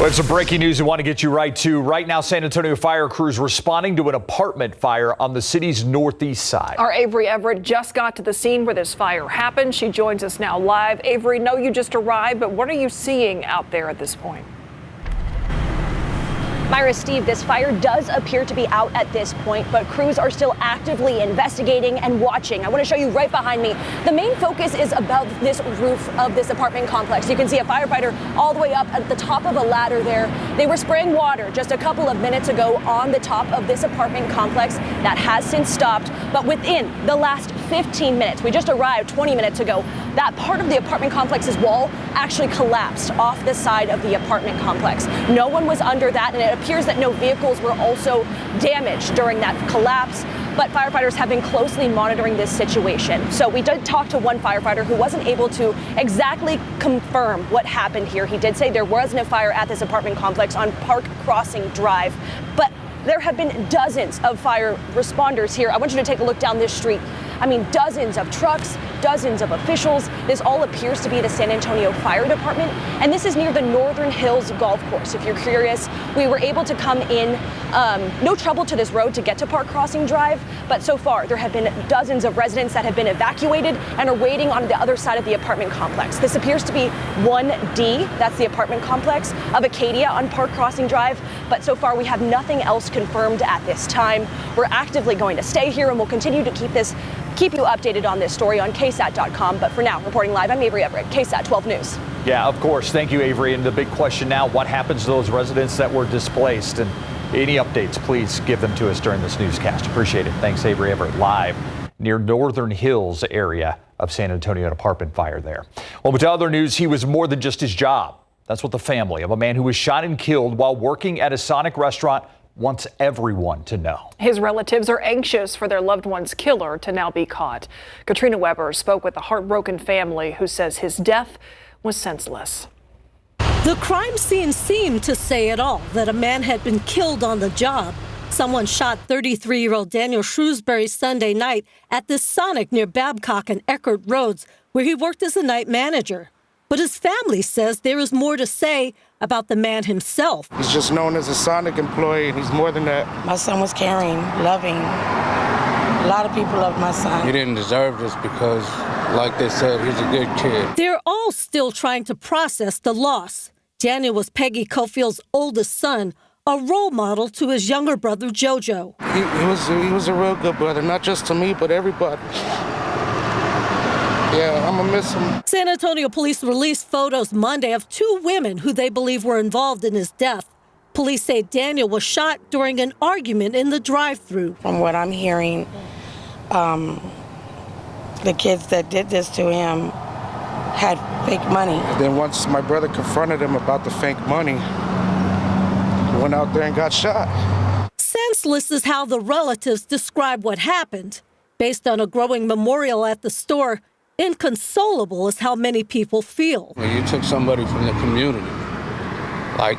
Well, it's some breaking news we want to get you right to. Right now, San Antonio fire crews responding to an apartment fire on the city's northeast side. Our Avery Everett just got to the scene where this fire happened. She joins us now live. Avery, know you just arrived, but what are you seeing out there at this point? Myra, Steve, this fire does appear to be out at this point, but crews are still actively investigating and watching. I want to show you right behind me. The main focus is above this roof of this apartment complex. You can see a firefighter all the way up at the top of a ladder there. They were spraying water just a couple of minutes ago on the top of this apartment complex. That has since stopped, but within the last 15 minutes, we just arrived 20 minutes ago, that part of the apartment complex's wall actually collapsed off the side of the apartment complex. No one was under that, and it appears that no vehicles were also damaged during that collapse, but firefighters have been closely monitoring this situation. So we did talk to one firefighter who wasn't able to exactly confirm what happened here. He did say there was no fire at this apartment complex on Park Crossing Drive, but there have been dozens of fire responders here. I want you to take a look down this street. I mean, dozens of trucks, dozens of officials. This all appears to be the San Antonio Fire Department, and this is near the Northern Hills Golf Course. If you're curious, we were able to come in, no trouble to this road to get to Park Crossing Drive, but so far there have been dozens of residents that have been evacuated and are waiting on the other side of the apartment complex. This appears to be 1D, that's the apartment complex of Acadia on Park Crossing Drive, but so far we have nothing else confirmed at this time. We're actively going to stay here and we'll continue to keep you updated on this story on KSAT.com. But for now, reporting live, I'm Avery Everett, KSAT 12 News. Yeah, of course. Thank you, Avery. And the big question now, what happens to those residents that were displaced? And any updates, please give them to us during this newscast. Appreciate it. Thanks, Avery Everett, live near Northern Hills area of San Antonio, an apartment fire there. Well, but to other news, he was more than just his job. That's what the family of a man who was shot and killed while working at a Sonic restaurant wants everyone to know. His relatives are anxious for their loved one's killer to now be caught. Katrina Weber spoke with the heartbroken family who says his death was senseless. The crime scene seemed to say it all, that a man had been killed on the job. Someone shot 33-year-old Daniel Shrewsbury Sunday night at this Sonic near Babcock and Eckert Roads, where he worked as a night manager. But his family says there is more to say about the man himself. He's just known as a Sonic employee, and he's more than that. My son was caring, loving. A lot of people loved my son. He didn't deserve this because, like they said, he's a good kid. They're all still trying to process the loss. Daniel was Peggy Cofield's oldest son, a role model to his younger brother, JoJo. He was a real good brother, not just to me, but everybody. Yeah, I'm gonna miss him. San Antonio police released photos Monday of two women who they believe were involved in his death. Police say Daniel was shot during an argument in the drive-thru. From what I'm hearing, the kids that did this to him had fake money. Then once my brother confronted him about the fake money, he went out there and got shot. Senseless is how the relatives describe what happened. Based on a growing memorial at the store, inconsolable is how many people feel. When you took somebody from the community, like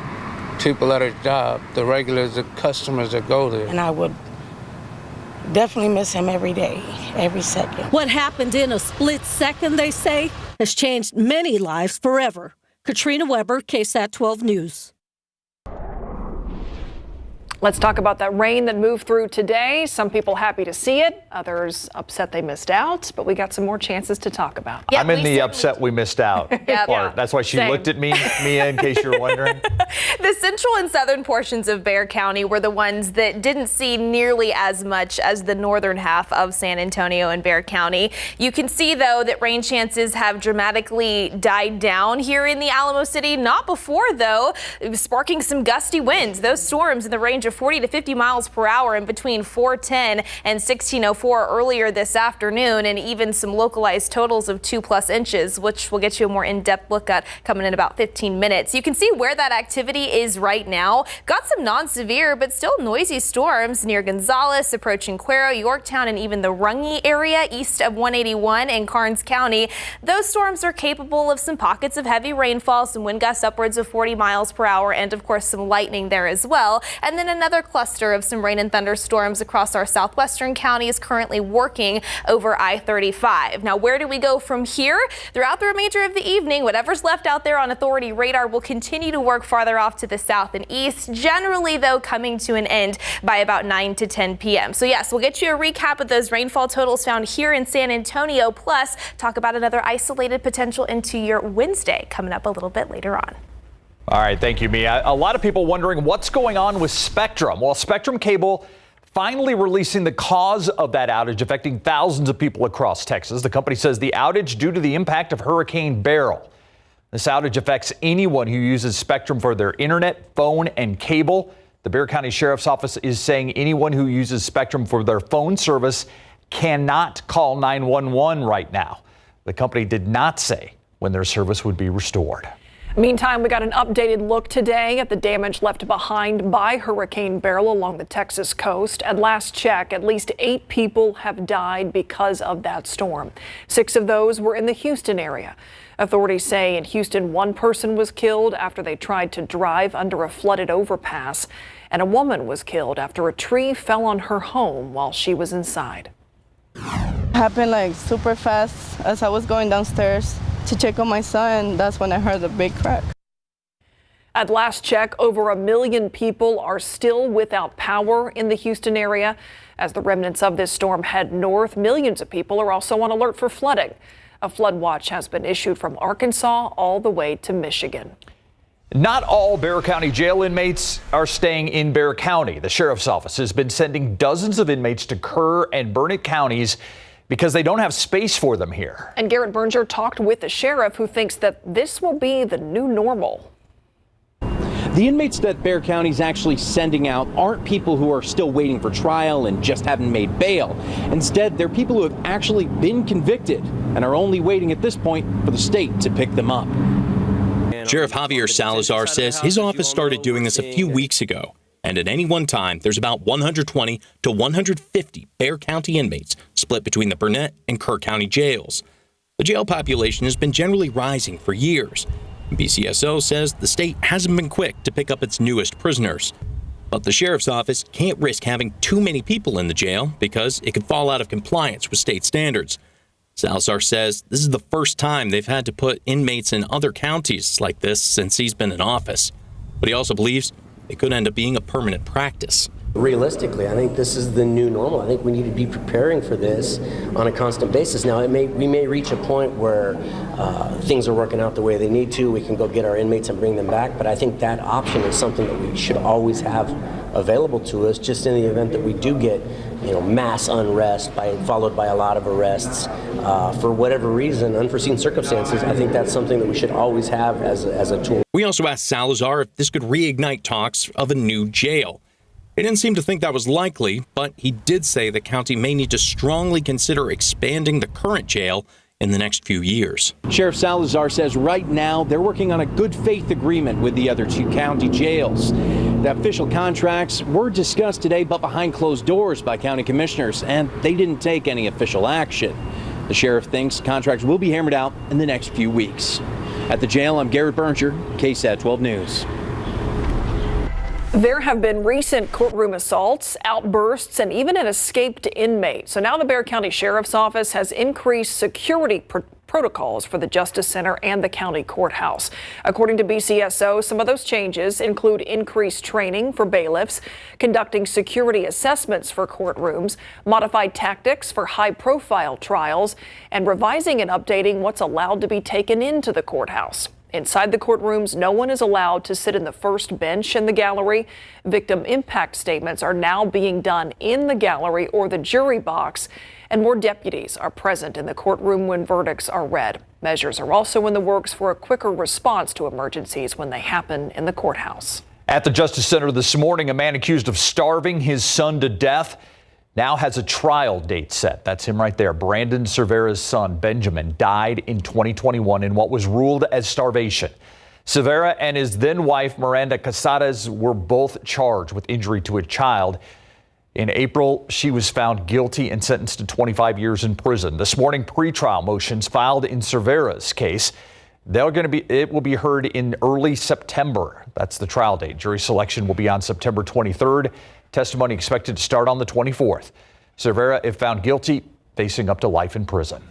people at a job, the regulars, the customers that go there. And I would definitely miss him every day, every second. What happened in a split second, they say, has changed many lives forever. Katrina Weber, KSAT 12 News. Let's talk about that rain that moved through today. Some people happy to see it, others upset they missed out, but we got some more chances to talk about. I'm in the upset we missed out part. Yeah. That's why she Same. looked at me, Mia, in case you were wondering. The central and southern portions of Bexar County were the ones that didn't see nearly as much as the northern half of San Antonio and Bexar County. You can see, though, that rain chances have dramatically died down here in the Alamo City. Not before, though, sparking some gusty winds. Those storms in the range of 40 to 50 miles per hour in between 4:10 and 16:04 earlier this afternoon, and even some localized totals of 2+ inches, which we'll get you a more in-depth look at coming in about 15 minutes. You can see where that activity is right now. Got some non-severe but still noisy storms near Gonzales, approaching Cuero, Yorktown, and even the Runge area east of 181 in Karnes County. Those storms are capable of some pockets of heavy rainfall, some wind gusts upwards of 40 miles per hour, and of course some lightning there as well. And then another cluster of some rain and thunderstorms across our southwestern counties currently working over I-35. Now, where do we go from here? Throughout the remainder of the evening, whatever's left out there on authority radar will continue to work farther off to the south and east, generally, though, coming to an end by about 9 to 10 p.m. So, yes, we'll get you a recap of those rainfall totals found here in San Antonio, plus talk about another isolated potential into your Wednesday coming up a little bit later on. All right, thank you, Mia. A lot of people wondering what's going on with Spectrum. Well, Spectrum Cable finally releasing the cause of that outage affecting thousands of people across Texas. The company says the outage due to the impact of Hurricane Beryl. This outage affects anyone who uses Spectrum for their internet, phone, and cable. The Bear County Sheriff's Office is saying anyone who uses Spectrum for their phone service cannot call 911 right now. The company did not say when their service would be restored. Meantime, we got an updated look today at the damage left behind by Hurricane Beryl along the Texas coast. At last check, at least 8 people have died because of that storm. 6 of those were in the Houston area. Authorities say in Houston, 1 person was killed after they tried to drive under a flooded overpass, and a woman was killed after a tree fell on her home while she was inside. Happened like super fast as I was going downstairs to check on my son. That's when I heard the big crack. At last check, over 1 million people are still without power in the Houston area. As the remnants of this storm head north, millions of people are also on alert for flooding. A flood watch has been issued from Arkansas all the way to Michigan. Not all Bear County jail inmates are staying in Bear County. The sheriff's office has been sending dozens of inmates to Kerr and Burnett counties because they don't have space for them here. And Garrett Berger talked with the sheriff, who thinks that this will be the new normal. The inmates that Bear County's actually sending out aren't people who are still waiting for trial and just haven't made bail. Instead, they're people who have actually been convicted and are only waiting at this point for the state to pick them up. Sheriff Javier Salazar says his office started doing this a few weeks ago. And at any one time, there's about 120 to 150 Bear County inmates split between the Burnett and Kerr County jails. The jail population has been generally rising for years. BCSO says the state hasn't been quick to pick up its newest prisoners. But the sheriff's office can't risk having too many people in the jail because it could fall out of compliance with state standards. Salazar says this is the first time they've had to put inmates in other counties like this since he's been in office. But he also believes it could end up being a permanent practice. Realistically, I think this is the new normal. I think we need to be preparing for this on a constant basis. Now, we may reach a point where things are working out the way they need to. We can go get our inmates and bring them back. But I think that option is something that we should always have available to us, just in the event that we do get, mass unrest followed by a lot of arrests for whatever reason, unforeseen circumstances. I think that's something that we should always have as a tool. We also asked Salazar if this could reignite talks of a new jail. He didn't seem to think that was likely, but he did say the county may need to strongly consider expanding the current jail in the next few years. Sheriff Salazar says right now they're working on a good faith agreement with the other 2 county jails. The official contracts were discussed today, but behind closed doors by county commissioners, and they didn't take any official action. The sheriff thinks contracts will be hammered out in the next few weeks. At the jail, I'm Garrett Berger, KSAT 12 News. There have been recent courtroom assaults, outbursts, and even an escaped inmate. So now the Bear County Sheriff's Office has increased security protocols for the Justice Center and the county courthouse. According to BCSO, some of those changes include increased training for bailiffs, conducting security assessments for courtrooms, modified tactics for high-profile trials, and revising and updating what's allowed to be taken into the courthouse. Inside the courtrooms, no one is allowed to sit in the first bench in the gallery. Victim impact statements are now being done in the gallery or the jury box, and more deputies are present in the courtroom when verdicts are read. Measures are also in the works for a quicker response to emergencies when they happen in the courthouse. At the Justice Center this morning, a man accused of starving his son to death now has a trial date set. That's him right there. Brandon Cervera's son, Benjamin, died in 2021 in what was ruled as starvation. Cervera and his then wife, Miranda Casares, were both charged with injury to a child. In April, she was found guilty and sentenced to 25 years in prison. This morning, pretrial motions filed in Cervera's case. It will be heard in early September. That's the trial date. Jury selection will be on September 23rd. Testimony expected to start on the 24th. Cervera, if found guilty, facing up to life in prison.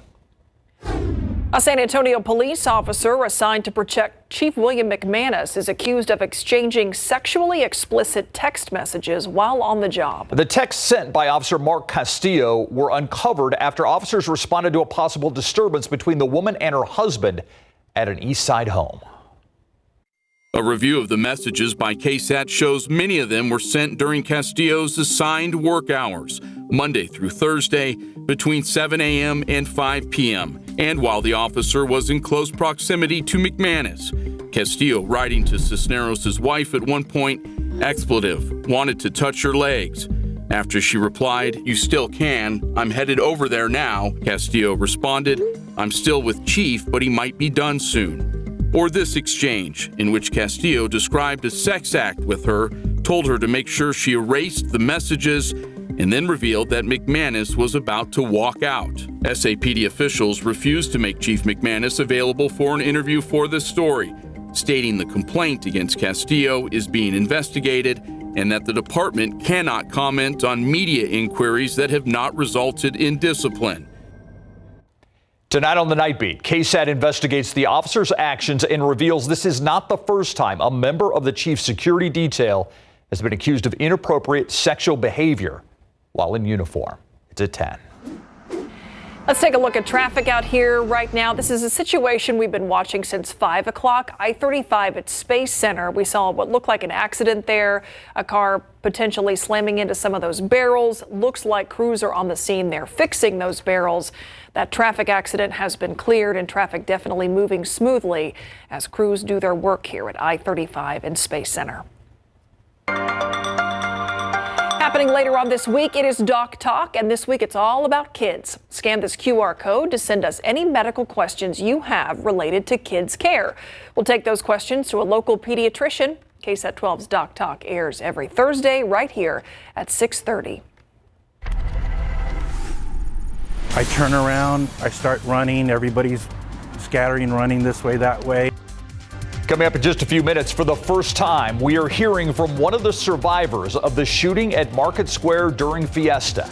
A San Antonio police officer assigned to protect Chief William McManus is accused of exchanging sexually explicit text messages while on the job. The texts sent by Officer Mark Castillo were uncovered after officers responded to a possible disturbance between the woman and her husband at an East Side home. A review of the messages by KSAT shows many of them were sent during Castillo's assigned work hours, Monday through Thursday, between 7 a.m. and 5 p.m., and while the officer was in close proximity to McManus. Castillo writing to Cisneros' wife at one point, expletive, wanted to touch her legs. After she replied, "You still can, I'm headed over there now," Castillo responded, "I'm still with Chief, but he might be done soon." Or this exchange, in which Castillo described a sex act with her, told her to make sure she erased the messages, and then revealed that McManus was about to walk out. SAPD officials refused to make Chief McManus available for an interview for this story, stating the complaint against Castillo is being investigated and that the department cannot comment on media inquiries that have not resulted in discipline. Tonight on the Night Beat, KSAT investigates the officer's actions and reveals this is not the first time a member of the chief's security detail has been accused of inappropriate sexual behavior while in uniform. It's at 10. Let's take a look at traffic out here right now. This is a situation we've been watching since 5 o'clock. I-35 at Space Center. We saw what looked like an accident there, a car potentially slamming into some of those barrels. Looks like crews are on the scene there fixing those barrels. That traffic accident has been cleared and traffic definitely moving smoothly as crews do their work here at I-35 and Space Center. Happening later on this week, it is Doc Talk, and this week it's all about kids. Scan this QR code to send us any medical questions you have related to kids' care. We'll take those questions to a local pediatrician. KSAT 12's Doc Talk airs every Thursday right here at 6:30. I turn around, I start running, everybody's scattering, running this way, that way. Coming up in just a few minutes, for the first time, we are hearing from one of the survivors of the shooting at Market Square during Fiesta.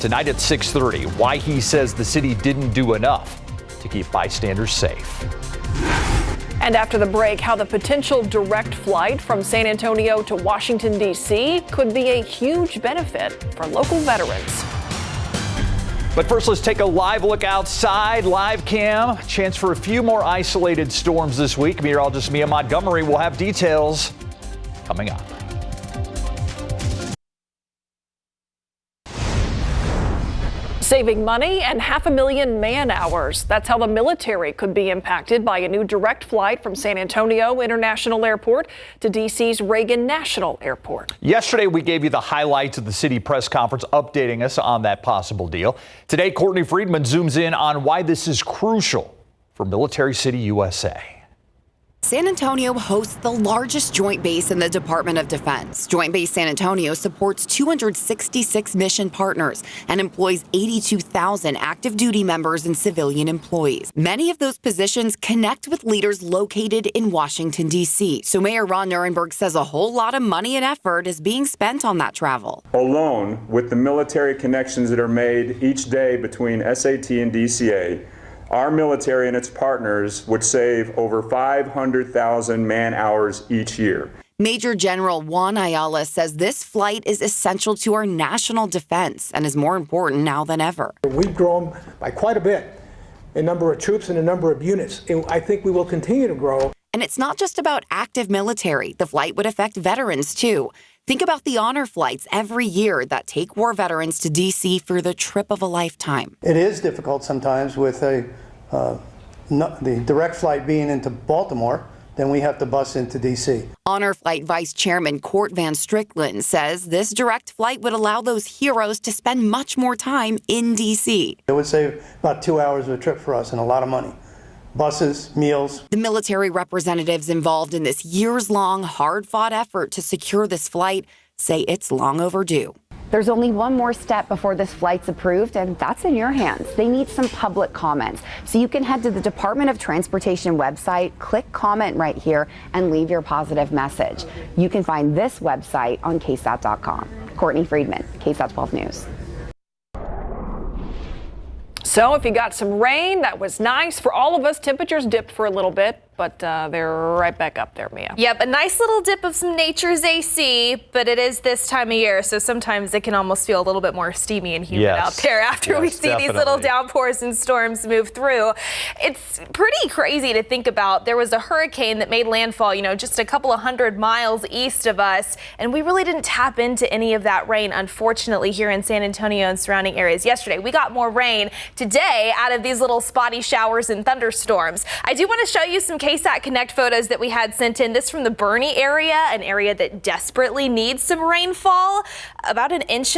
Tonight at 6:30, why he says the city didn't do enough to keep bystanders safe. And after the break, how the potential direct flight from San Antonio to Washington, D.C. could be a huge benefit for local veterans. But first, let's take a live look outside. Live cam. Chance for a few more isolated storms this week. Meteorologist Mia Montgomery will have details coming up. Saving money and 500,000 man hours. That's how the military could be impacted by a new direct flight from San Antonio International Airport to D.C.'s Reagan National Airport. Yesterday, we gave you the highlights of the city press conference updating us on that possible deal. Today, Courtney Friedman zooms in on why this is crucial for Military City, USA. San Antonio hosts the largest joint base in the Department of Defense. Joint Base San Antonio supports 266 mission partners and employs 82,000 active duty members and civilian employees. Many of those positions connect with leaders located in Washington, D.C. So Mayor Ron Nirenberg says a whole lot of money and effort is being spent on that travel. Alone, with the military connections that are made each day between SAT and DCA, our military and its partners would save over 500,000 man hours each year. Major General Juan Ayala says this flight is essential to our national defense and is more important now than ever. We've grown by quite a bit in number of troops and a number of units. And I think we will continue to grow. And it's not just about active military. The flight would affect veterans, too. Think about the honor flights every year that take war veterans to D.C. for the trip of a lifetime. It is difficult sometimes with the direct flight being into Baltimore, then we have to bus into D.C. Honor Flight Vice Chairman Court Van Strickland says this direct flight would allow those heroes to spend much more time in D.C. It would save about 2 hours of a trip for us and a lot of money. Buses, meals. The military representatives involved in this years-long, hard-fought effort to secure this flight say it's long overdue. There's only one more step before this flight's approved, and that's in your hands. They need some public comments. So you can head to the Department of Transportation website, click comment right here, and leave your positive message. You can find this website on KSAT.com. Courtney Friedman, KSAT 12 News. So if you got some rain, that was nice. For all of us, temperatures dipped for a little bit, but they're right back up there, Mia. Yep, a nice little dip of some nature's AC, but it is this time of year, so sometimes it can almost feel a little bit more steamy and humid out there after we see these little downpours and storms move through. It's pretty crazy to think about. There was a hurricane that made landfall, just a couple of 100 miles east of us, and we really didn't tap into any of that rain, unfortunately, here in San Antonio and surrounding areas yesterday. We got more rain today out of these little spotty showers and thunderstorms. I do want to show you some KSAT Connect photos that we had sent in. This from the Bernie area, an area that desperately needs some rainfall. About 1.5 inches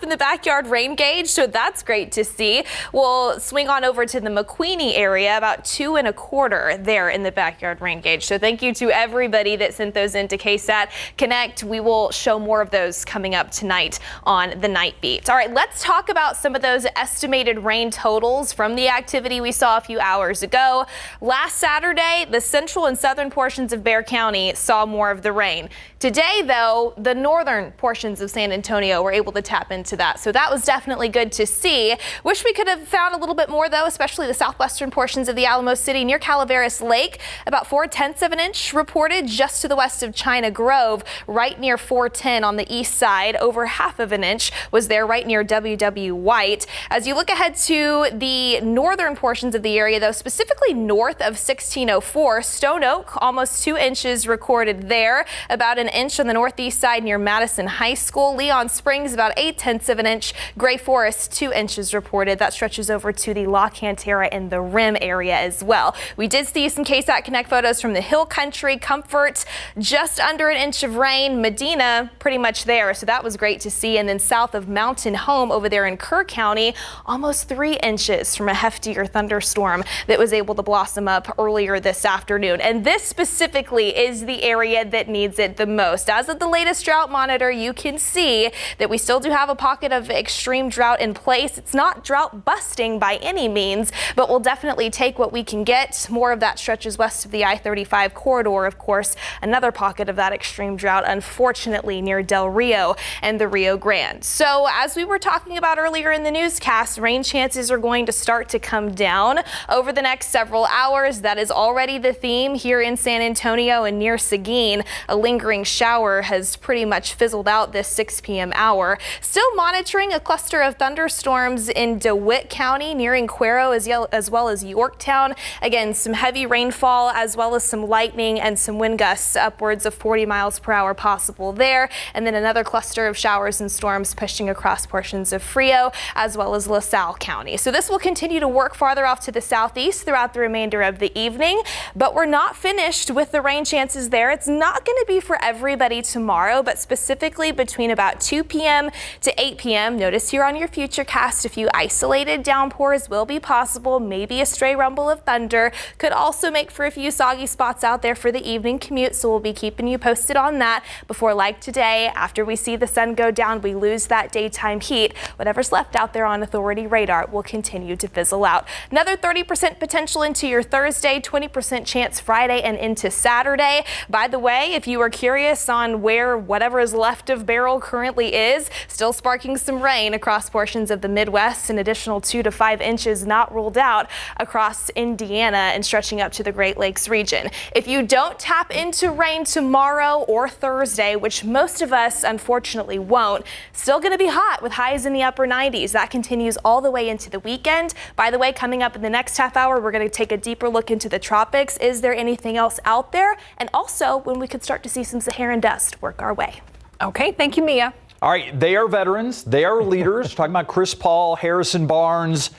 in the backyard rain gauge, so that's great to see. We'll swing on over to the McQueenie area, about 2.25 there in the backyard rain gauge. So thank you to everybody that sent those into KSAT Connect. We will show more of those coming up tonight on the Night Beat. All right, let's talk about some of those estimated rain totals from the activity we saw a few hours ago. Last Saturday, the central and southern portions of Bexar County saw more of the rain. Today, though, the northern portions of San Antonio were able to tap into that. So that was definitely good to see. Wish we could have found a little bit more, though, especially the southwestern portions of the Alamo City near Calaveras Lake. About 0.4 of an inch reported just to the west of China Grove, right near 410 on the east side. Over 0.5 of an inch was there right near W.W. White. As you look ahead to the northern portions of the area, though, specifically north of 1604, Stone Oak, almost 2 inches recorded there. About 1 inch on the northeast side near Madison High School. Leon Springs, about 0.8 of an inch. Gray Forest, 2 inches reported. That stretches over to the La Cantera and the Rim area as well. We did see some KSAT Connect photos from the Hill Country. Comfort, just under 1 inch of rain. Medina, pretty much there, so that was great to see. And then south of Mountain Home over there in Kerr County, almost 3 inches from a heftier thunderstorm that was able to blossom up earlier this afternoon. And this specifically is the area that needs it the most. As of the latest drought monitor, you can see that we still do have a pocket of extreme drought in place. It's not drought busting by any means, but we'll definitely take what we can get. More of that stretches west of the I-35 corridor, of course. Another pocket of that extreme drought, unfortunately, near Del Rio and the Rio Grande. So as we were talking about earlier in the newscast, rain chances are going to start to come down over the next several hours. That is already the theme here in San Antonio and near Seguin. A lingering shower has pretty much fizzled out this 6 p.m. hour. Still monitoring a cluster of thunderstorms in DeWitt County, nearing Cuero as well as Yorktown. Again, some heavy rainfall as well as some lightning and some wind gusts upwards of 40 miles per hour possible there. And then another cluster of showers and storms pushing across portions of Frio as well as LaSalle County. So this will continue to work farther off to the southeast throughout the remainder of the evening, but we're not finished with the rain chances there. It's not going to be for everybody tomorrow, but specifically between about 2 p.m. to 8 p.m. Notice here on your Futurecast, a few isolated downpours will be possible. Maybe a stray rumble of thunder could also make for a few soggy spots out there for the evening commute, so we'll be keeping you posted on that before, like today, after we see the sun go down, we lose that daytime heat. Whatever's left out there on authority radar will continue to fizzle out. Another 30% potential into your Thursday, 20% chance Friday and into Saturday. By the way, if you are curious on where whatever is left of Beryl currently is, still sparking some rain across portions of the Midwest, an additional 2 to 5 inches not ruled out across Indiana and stretching up to the Great Lakes region. If you don't tap into rain tomorrow or Thursday, which most of us unfortunately won't, still going to be hot with highs in the upper 90s. That continues all the way into the weekend. By the way, coming up in the next half hour, we're going to take a deeper look into the tropics. Is there anything else out there? And also when we could start to see some Saharan dust work our way. Okay, thank you, Mia. All right, they are veterans. They are leaders. Talking about Chris Paul, Harrison Barnes.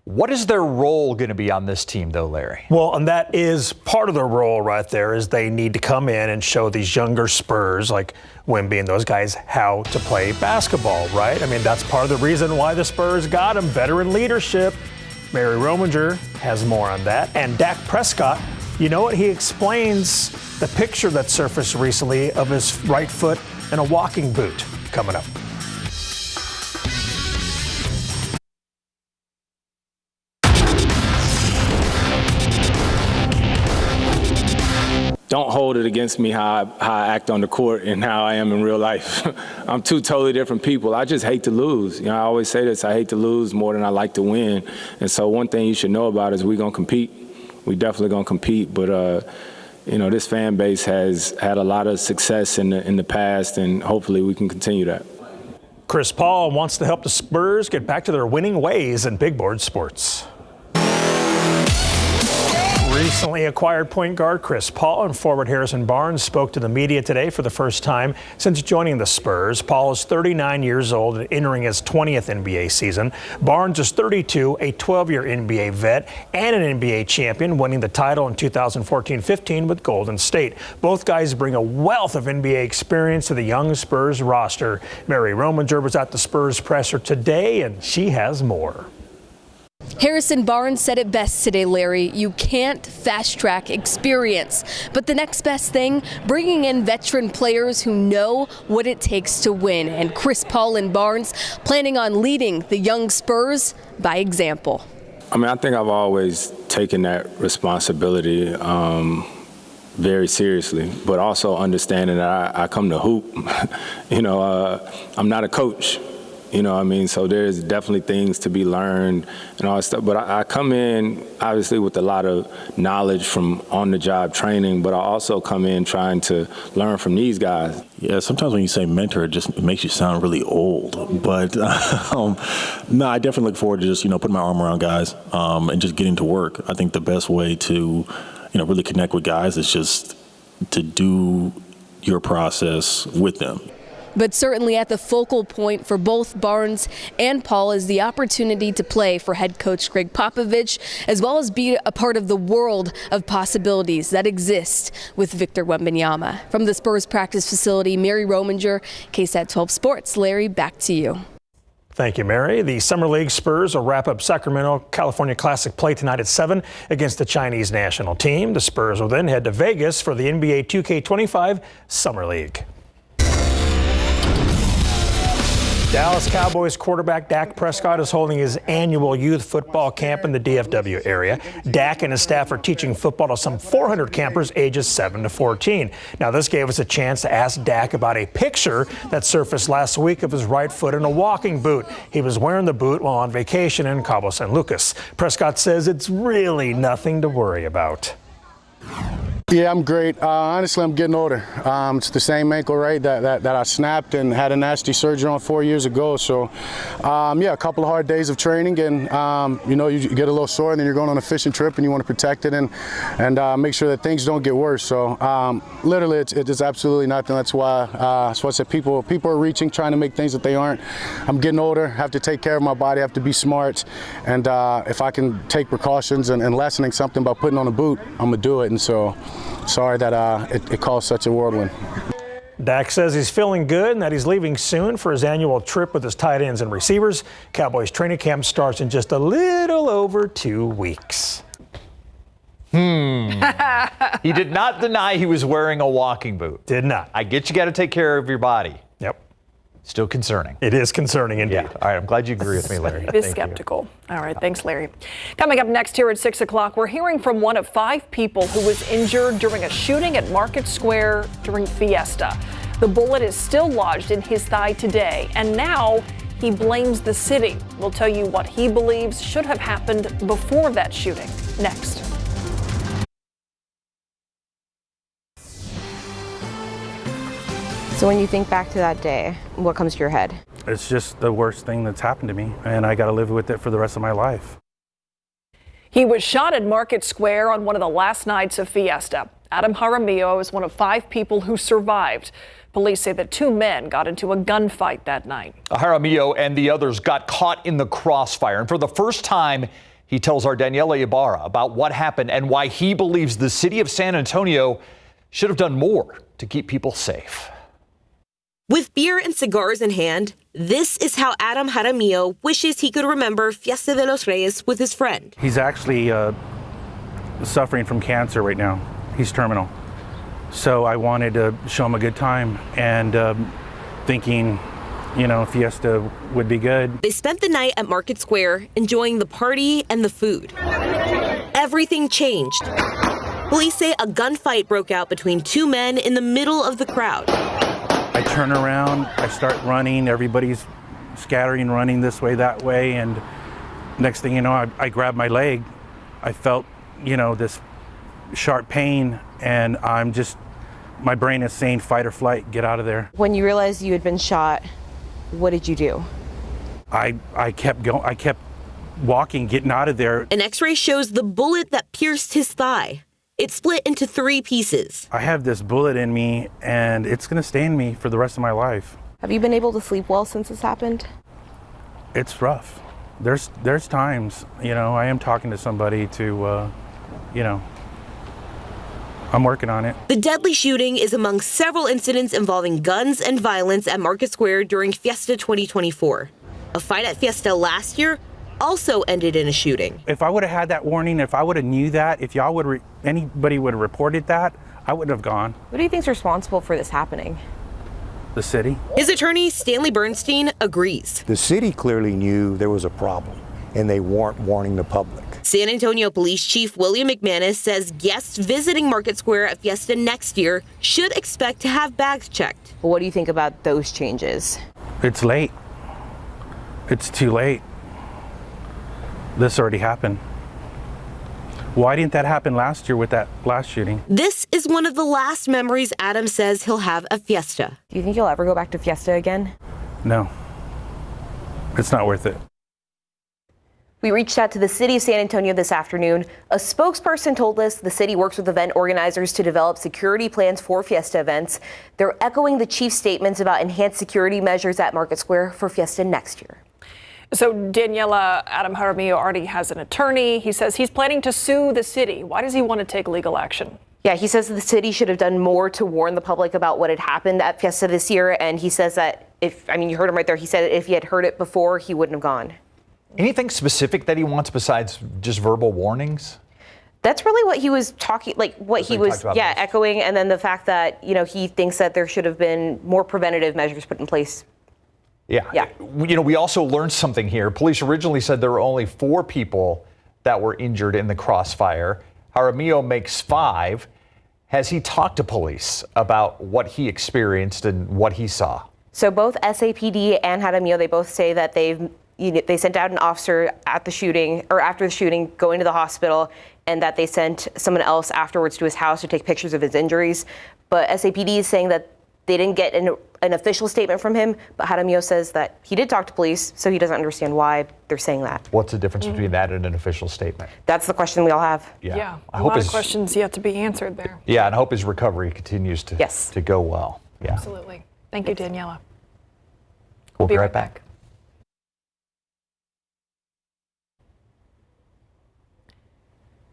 What is their role going to be on this team, though, Larry? Well, and that is part of their role right there, is they need to come in and show these younger Spurs, like Wemby and those guys, how to play basketball, right? I mean, that's part of the reason why the Spurs got him, veteran leadership. Mary Rominger has more on that. And Dak Prescott, you know what? He explains the picture that surfaced recently of his right foot in a walking boot coming up. don't hold it against me how I act on the court and how I am in real life. I'm two totally different people. I just hate to lose. I always say this, I hate to lose more than I like to win. And so one thing you should know about is we're going to compete. We definitely going to compete, but this fan base has had a lot of success in the past, and hopefully we can continue that. Chris Paul wants to help the Spurs get back to their winning ways in big board sports. Recently acquired point guard Chris Paul and forward Harrison Barnes spoke to the media today for the first time since joining the Spurs. Paul is 39 years old and entering his 20th NBA season. Barnes is 32, a 12-year NBA vet and an NBA champion, winning the title in 2014-15 with Golden State. Both guys bring a wealth of NBA experience to the young Spurs roster. Mary Rominger was at the Spurs presser today, and she has more. Harrison Barnes said it best today, Larry. You can't fast-track experience. But the next best thing, bringing in veteran players who know what it takes to win. And Chris Paul and Barnes planning on leading the young Spurs by example. I think I've always taken that responsibility very seriously, but also understanding that I come to hoop. I'm not a coach. So there's definitely things to be learned and all that stuff. But I come in, obviously, with a lot of knowledge from on-the-job training, but I also come in trying to learn from these guys. Yeah, sometimes when you say mentor, it makes you sound really old. But no, I definitely look forward to just, putting my arm around guys and just getting to work. I think the best way to, really connect with guys is just to do your process with them. But certainly at the focal point for both Barnes and Paul is the opportunity to play for head coach Greg Popovich, as well as be a part of the world of possibilities that exist with Victor Wembanyama. From the Spurs practice facility, Mary Rominger, KSAT 12 Sports. Larry, back to you. Thank you, Mary. The Summer League Spurs will wrap up Sacramento California Classic play tonight at 7 against the Chinese national team. The Spurs will then head to Vegas for the NBA 2K25 Summer League. Dallas Cowboys quarterback Dak Prescott is holding his annual youth football camp in the DFW area. Dak and his staff are teaching football to some 400 campers ages 7 to 14. Now, this gave us a chance to ask Dak about a picture that surfaced last week of his right foot in a walking boot. He was wearing the boot while on vacation in Cabo San Lucas. Prescott says it's really nothing to worry about. Yeah, I'm great. Honestly, I'm getting older. It's the same ankle, right, that I snapped and had a nasty surgery on 4 years ago. So, a couple of hard days of training, and you get a little sore, and then you're going on a fishing trip, and you want to protect it and make sure that things don't get worse. So, literally, it's absolutely nothing. That's why I said people are reaching, trying to make things that they aren't. I'm getting older. Have to take care of my body. Have to be smart, and if I can take precautions and lessening something by putting on a boot, I'm gonna do it. And so. Sorry that it caused such a whirlwind. Dak says he's feeling good and that he's leaving soon for his annual trip with his tight ends and receivers. Cowboys training camp starts in just a little over 2 weeks. He did not deny he was wearing a walking boot. Did not. I get you got to take care of your body. Yep. Still concerning. It is concerning indeed. Yeah. All right. I'm glad you agree with me, Larry. It is skeptical. All right. Thanks, Larry. Coming up next here at 6 o'clock, we're hearing from one of 5 people who was injured during a shooting at Market Square during Fiesta. The bullet is still lodged in his thigh today, and now he blames the city. We'll tell you what he believes should have happened before that shooting. Next. So when you think back to that day, what comes to your head? It's just the worst thing that's happened to me, and I got to live with it for the rest of my life. He was shot at Market Square on one of the last nights of Fiesta. Adam Jaramillo is one of 5 people who survived. Police say that 2 men got into a gunfight that night. Jaramillo and the others got caught in the crossfire. And for the first time, he tells our Daniela Ibarra about what happened and why he believes the city of San Antonio should have done more to keep people safe. With beer and cigars in hand, this is how Adam Jaramillo wishes he could remember Fiesta de los Reyes with his friend. He's actually suffering from cancer right now. He's terminal. So I wanted to show him a good time and thinking, Fiesta would be good. They spent the night at Market Square enjoying the party and the food. Everything changed Police say a gunfight broke out between two men in the middle of the crowd. I turn around, I start running, everybody's scattering, running this way, that way, and next thing you know, I grab my leg. I felt, this sharp pain, and my brain is saying fight or flight, get out of there. When you realized you had been shot, what did you do? I kept going, I kept walking, getting out of there. An x-ray shows the bullet that pierced his thigh. It split into 3 pieces. I have this bullet in me, and it's gonna stay in me for the rest of my life. Have you been able to sleep well since this happened? It's rough. There's times, I am talking to somebody to, I'm working on it. The deadly shooting is among several incidents involving guns and violence at Market Square during Fiesta 2024. A fight at Fiesta last year also ended in a shooting. If I would have had that warning, if I would have knew that, if anybody would have reported that, I wouldn't have gone. What do you think is responsible for this happening? The city. His attorney, Stanley Bernstein, agrees. The city clearly knew there was a problem, and they weren't warning the public. San Antonio Police Chief William McManus says guests visiting Market Square at Fiesta next year should expect to have bags checked. What do you think about those changes? It's late. It's too late. This already happened. Why didn't that happen last year with that last shooting? This is one of the last memories Adam says he'll have of Fiesta. Do you think you'll ever go back to Fiesta again? No. It's not worth it. We reached out to the city of San Antonio this afternoon. A spokesperson told us the city works with event organizers to develop security plans for Fiesta events. They're echoing the chief's statements about enhanced security measures at Market Square for Fiesta next year. So Daniela, Adam Jaramillo already has an attorney. He says he's planning to sue the city. Why does he want to take legal action? Yeah, he says the city should have done more to warn the public about what had happened at Fiesta this year. And he says that you heard him right there. He said if he had heard it before, he wouldn't have gone. Anything specific that he wants besides just verbal warnings? That's really what he was talking, echoing. And then the fact that, he thinks that there should have been more preventative measures put in place. Yeah. We also learned something here. Police originally said there were only 4 people that were injured in the crossfire. Jaramillo makes 5. Has he talked to police about what he experienced and what he saw? So both SAPD and Jaramillo, they both say that they sent out an officer at the shooting or after the shooting going to the hospital, and that they sent someone else afterwards to his house to take pictures of his injuries. But SAPD is saying that they didn't get an official statement from him, but Jaramillo says that he did talk to police, so he doesn't understand why they're saying that. What's the difference between that and an official statement? That's the question we all have. Yeah. A lot of questions yet to be answered there. Yeah, and I hope his recovery continues to go well. Yeah. Absolutely. Thank you, Daniela. We'll be right back.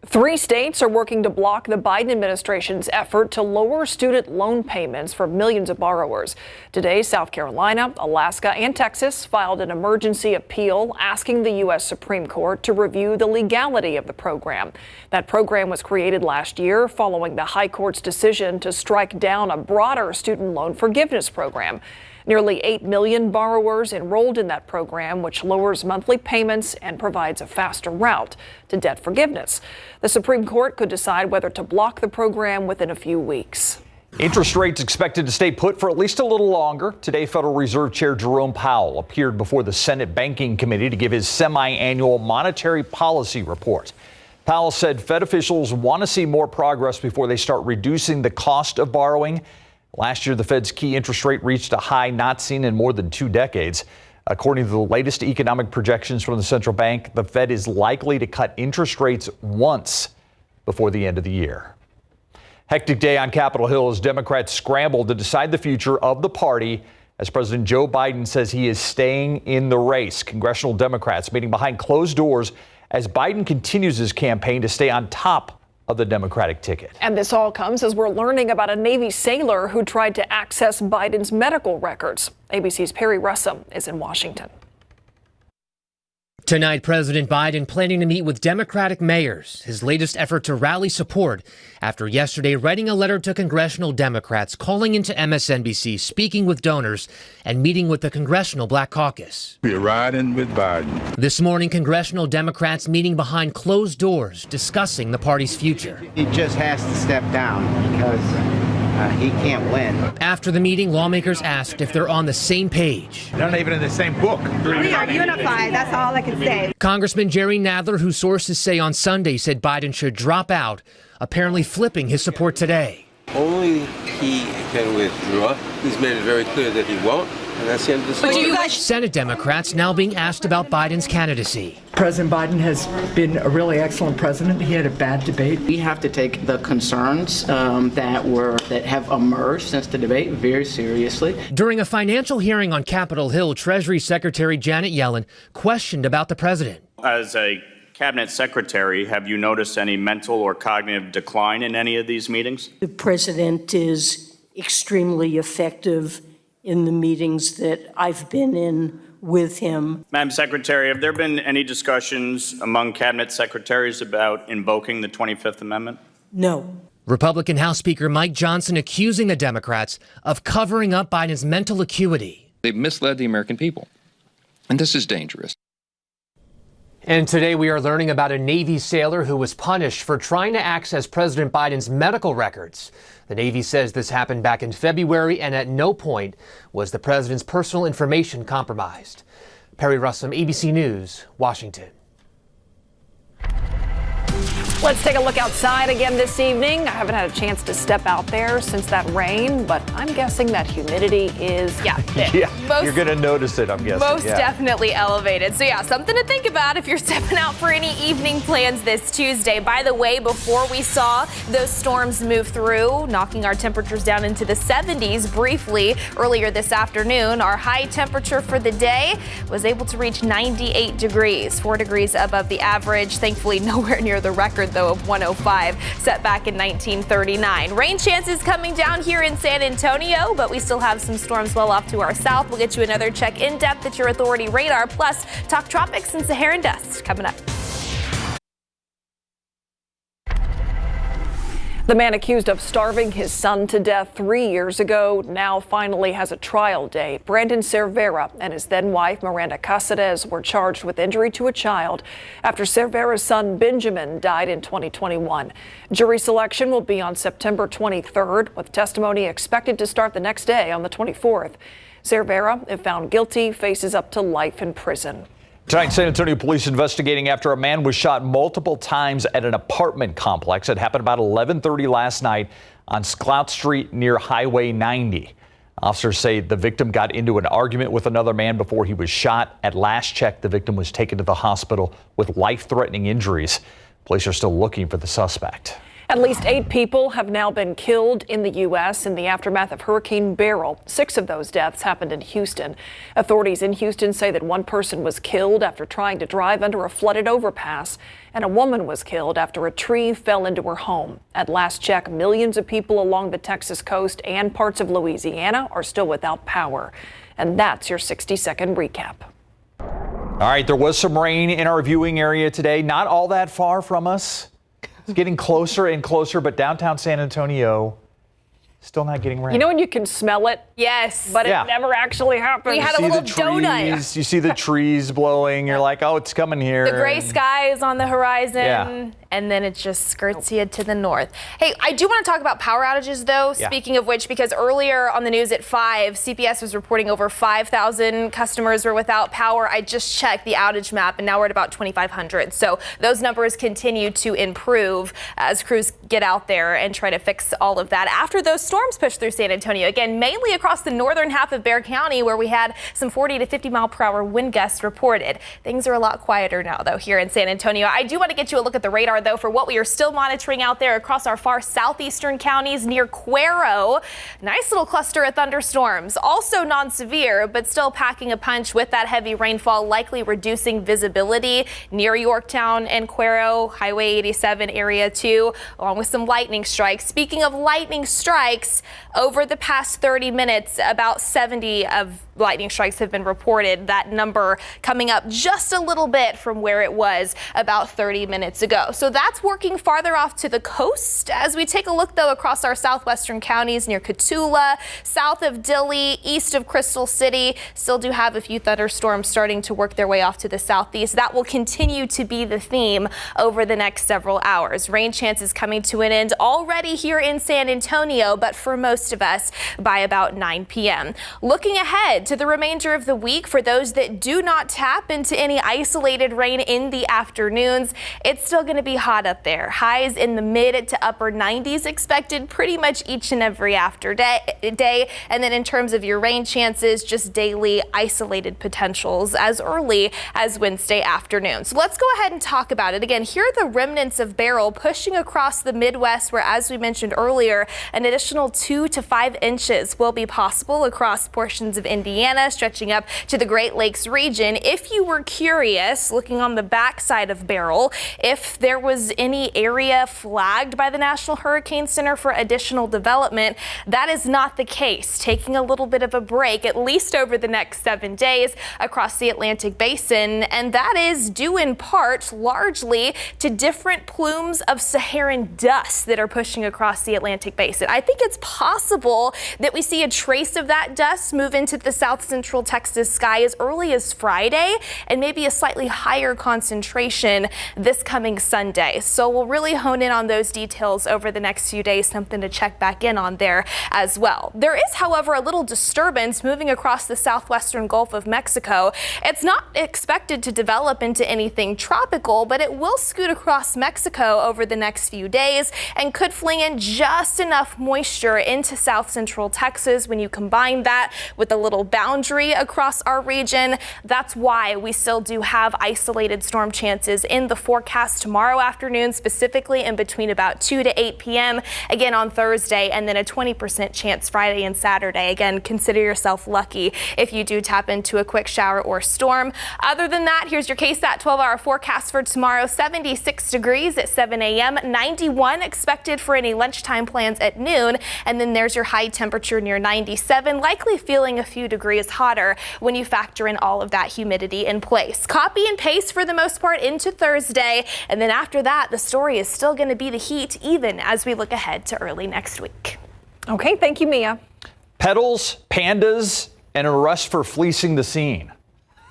Three states are working to block the Biden administration's effort to lower student loan payments for millions of borrowers. Today, South Carolina, Alaska, and Texas filed an emergency appeal asking the U.S. Supreme Court to review the legality of the program. That program was created last year following the High Court's decision to strike down a broader student loan forgiveness program. Nearly 8 million borrowers enrolled in that program, which lowers monthly payments and provides a faster route to debt forgiveness. The Supreme Court could decide whether to block the program within a few weeks. Interest rates expected to stay put for at least a little longer. Today, Federal Reserve Chair Jerome Powell appeared before the Senate Banking Committee to give his semi-annual monetary policy report. Powell said Fed officials want to see more progress before they start reducing the cost of borrowing. Last year, the Fed's key interest rate reached a high not seen in more than 2 decades. According to the latest economic projections from the central bank, the Fed is likely to cut interest rates once before the end of the year. Hectic day on Capitol Hill as Democrats scramble to decide the future of the party as President Joe Biden says he is staying in the race. Congressional Democrats meeting behind closed doors as Biden continues his campaign to stay on top of the Democratic ticket. And this all comes as we're learning about a Navy sailor who tried to access Biden's medical records. ABC's Perry Russum is in Washington. Tonight, President Biden planning to meet with Democratic mayors, his latest effort to rally support after yesterday writing a letter to congressional Democrats calling into MSNBC, speaking with donors, and meeting with the Congressional Black Caucus. We're riding with Biden. This morning, congressional Democrats meeting behind closed doors, discussing the party's future. He just has to step down because he can't win. After the meeting, lawmakers asked if they're on the same page. They're not even in the same book. We are unified. That's all I can say. Congressman Jerry Nadler, who sources say on Sunday said Biden should drop out, apparently flipping his support today. Only he can withdraw. He's made it very clear that he won't, and that's the end of the story. Senate Democrats now being asked about Biden's candidacy. President Biden has been a really excellent president. He had a bad debate. We have to take the concerns that have emerged since the debate very seriously. During a financial hearing on Capitol Hill, Treasury Secretary Janet Yellen questioned about the president. As a cabinet secretary, have you noticed any mental or cognitive decline in any of these meetings? The president is extremely effective in the meetings that I've been in with him. Madam Secretary, have there been any discussions among cabinet secretaries about invoking the 25th Amendment? No. Republican House Speaker Mike Johnson accusing the Democrats of covering up Biden's mental acuity. They've misled the American people, and this is dangerous. And today we are learning about a Navy sailor who was punished for trying to access President Biden's medical records. The Navy says this happened back in February, and at no point was the president's personal information compromised. Perry Russum, ABC News, Washington. Let's take a look outside again this evening. I haven't had a chance to step out there since that rain, but I'm guessing that humidity is You're going to notice it, I'm guessing. Most definitely elevated. So something to think about if you're stepping out for any evening plans this Tuesday. By the way, before we saw those storms move through, knocking our temperatures down into the 70s briefly earlier this afternoon, our high temperature for the day was able to reach 98 degrees, 4 degrees above the average. Thankfully, nowhere near the record, though, of 105 set back in 1939. Rain chances coming down here in San Antonio, but we still have some storms well off to our south. We'll get you another check in depth at your authority radar, plus talk tropics and Saharan dust coming up. The man accused of starving his son to death 3 years ago now finally has a trial date. Brandon Cervera and his then wife Miranda Caceres were charged with injury to a child after Cervera's son Benjamin died in 2021. Jury selection will be on September 23rd, with testimony expected to start the next day on the 24th. Cervera, if found guilty, faces up to life in prison. Tonight, San Antonio police investigating after a man was shot multiple times at an apartment complex. It happened about 11:30 last night on Sclout Street near Highway 90. Officers say the victim got into an argument with another man before he was shot. At last check, the victim was taken to the hospital with life-threatening injuries. Police are still looking for the suspect. At least 8 people have now been killed in the U.S. in the aftermath of Hurricane Beryl. 6 of those deaths happened in Houston. Authorities in Houston say that one person was killed after trying to drive under a flooded overpass, and a woman was killed after a tree fell into her home. At last check, millions of people along the Texas coast and parts of Louisiana are still without power. And that's your 60-second recap. All right, there was some rain in our viewing area today, not all that far from us. It's getting closer and closer, but downtown San Antonio, still not getting rain. You know when you can smell it? Yes. But it never actually happened. We had a little donut. You see the trees blowing. You're like, oh, it's coming here. The gray sky is on the horizon. Yeah. And then it just skirts you to the north. Hey, I do want to talk about power outages, though, speaking of which, because earlier on the news at 5, CPS was reporting over 5,000 customers were without power. I just checked the outage map, and now we're at about 2,500. So those numbers continue to improve as crews get out there and try to fix all of that after those storms pushed through San Antonio. Again, mainly across the northern half of Bexar County, where we had some 40 to 50 mile per hour wind gusts reported. Things are a lot quieter now, though, here in San Antonio. I do want to get you a look at the radar, though, for what we are still monitoring out there across our far southeastern counties near Cuero. Nice little cluster of thunderstorms, also non-severe, but still packing a punch with that heavy rainfall, likely reducing visibility near Yorktown and Cuero, Highway 87 area too, along with some lightning strikes. Speaking of lightning strikes, over the past 30 minutes, about 70 of lightning strikes have been reported. That number coming up just a little bit from where it was about 30 minutes ago. So that's working farther off to the coast. As we take a look, though, across our southwestern counties near Cotulla, south of Dilley, east of Crystal City, still do have a few thunderstorms starting to work their way off to the southeast. That will continue to be the theme over the next several hours. Rain chances coming to an end already here in San Antonio, but for most of us by about 9 p.m. Looking ahead to the remainder of the week, for those that do not tap into any isolated rain in the afternoons, it's still going to be hot up there. Highs in the mid to upper 90s expected pretty much each and every day. And then in terms of your rain chances, just daily isolated potentials as early as Wednesday afternoon. So let's go ahead and talk about it. Again, here are the remnants of Beryl pushing across the Midwest, where, as we mentioned earlier, an additional 2 to 5 inches will be possible across portions of Indiana, stretching up to the Great Lakes region. If you were curious, looking on the backside of Beryl, if there was any area flagged by the National Hurricane Center for additional development, that is not the case. Taking a little bit of a break, at least over the next 7 days across the Atlantic Basin, and that is due in part largely to different plumes of Saharan dust that are pushing across the Atlantic Basin. I think it's possible that we see a trace of that dust move into the south central Texas sky as early as Friday, and maybe a slightly higher concentration this coming Sunday. So we'll really hone in on those details over the next few days, something to check back in on there as well. There is, however, a little disturbance moving across the southwestern Gulf of Mexico. It's not expected to develop into anything tropical, but it will scoot across Mexico over the next few days and could fling in just enough moisture into south central Texas. When you combine that with a little boundary across our region, that's why we still do have isolated storm chances in the forecast tomorrow afternoon, specifically in between about 2 to 8 p.m. again on Thursday, and then a 20% chance Friday and Saturday. Again, consider yourself lucky if you do tap into a quick shower or storm. Other than that, here's your KSAT 12-hour forecast for tomorrow. 76 degrees at 7 a.m., 91 expected for any lunchtime plans at noon, and then there's your high temperature near 97, likely feeling a few degrees hotter when you factor in all of that humidity in place. Copy and paste for the most part into Thursday, and then after that, the story is still going to be the heat, even as we look ahead to early next week. Okay, thank you, Mia. Pedals, pandas, and an arrest for fleecing the scene.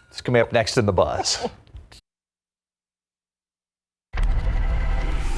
It's coming up next in The Buzz.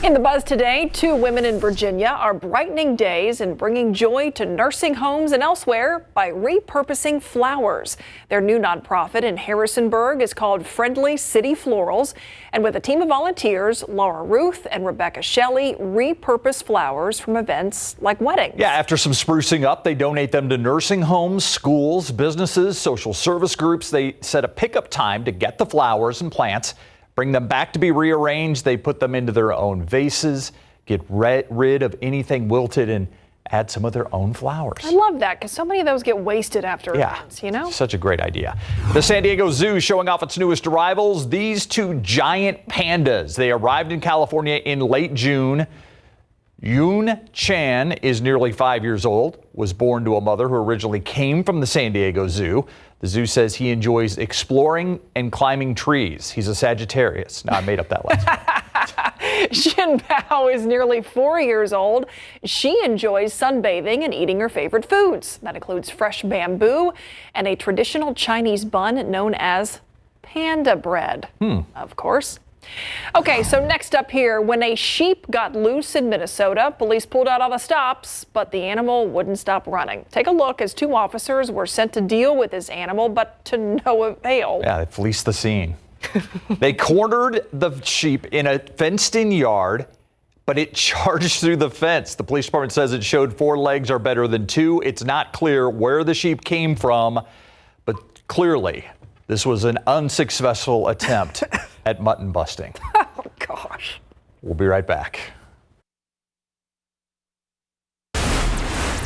In The Buzz today, 2 women in Virginia are brightening days and bringing joy to nursing homes and elsewhere by repurposing flowers. Their new nonprofit in Harrisonburg is called Friendly City Florals, and with a team of volunteers, Laura Ruth and Rebecca Shelley repurpose flowers from events like weddings. Yeah, after some sprucing up, they donate them to nursing homes, schools, businesses, social service groups. They set a pickup time to get the flowers and plants, bring them back to be rearranged. They put them into their own vases, get rid of anything wilted, and add some of their own flowers. I love that, because so many of those get wasted after events, you know? Such a great idea. The San Diego Zoo showing off its newest arrivals, these 2 giant pandas. They arrived in California in late June. Yoon Chan is nearly 5 years old, was born to a mother who originally came from the San Diego Zoo. The zoo says he enjoys exploring and climbing trees. He's a Sagittarius. No, I made up that last one. Shin Bao is nearly 4 years old. She enjoys sunbathing and eating her favorite foods. That includes fresh bamboo and a traditional Chinese bun known as panda bread, of course. Okay, so next up here, when a sheep got loose in Minnesota, police pulled out all the stops, but the animal wouldn't stop running. Take a look as 2 officers were sent to deal with this animal, but to no avail. Yeah, they fleeced the scene. They cornered the sheep in a fenced-in yard, but it charged through the fence. The police department says it showed 4 legs are better than 2. It's not clear where the sheep came from, but clearly this was an unsuccessful attempt at mutton busting. Oh, gosh. We'll be right back.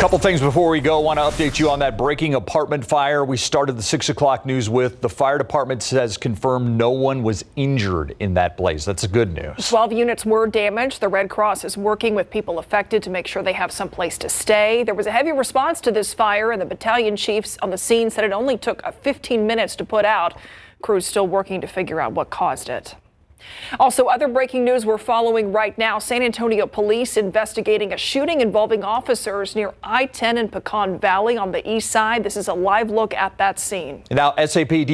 Couple things before we go. I want to update you on that breaking apartment fire we started the 6 o'clock news with. The fire department says confirmed no one was injured in that blaze. That's good news. 12 units were damaged. The Red Cross is working with people affected to make sure they have some place to stay. There was a heavy response to this fire, and the battalion chiefs on the scene said it only took 15 minutes to put out. Crews still working to figure out what caused it. Also, other breaking news we're following right now. San Antonio police investigating a shooting involving officers near I-10 in Pecan Valley on the east side. This is a live look at that scene. Now, SAPD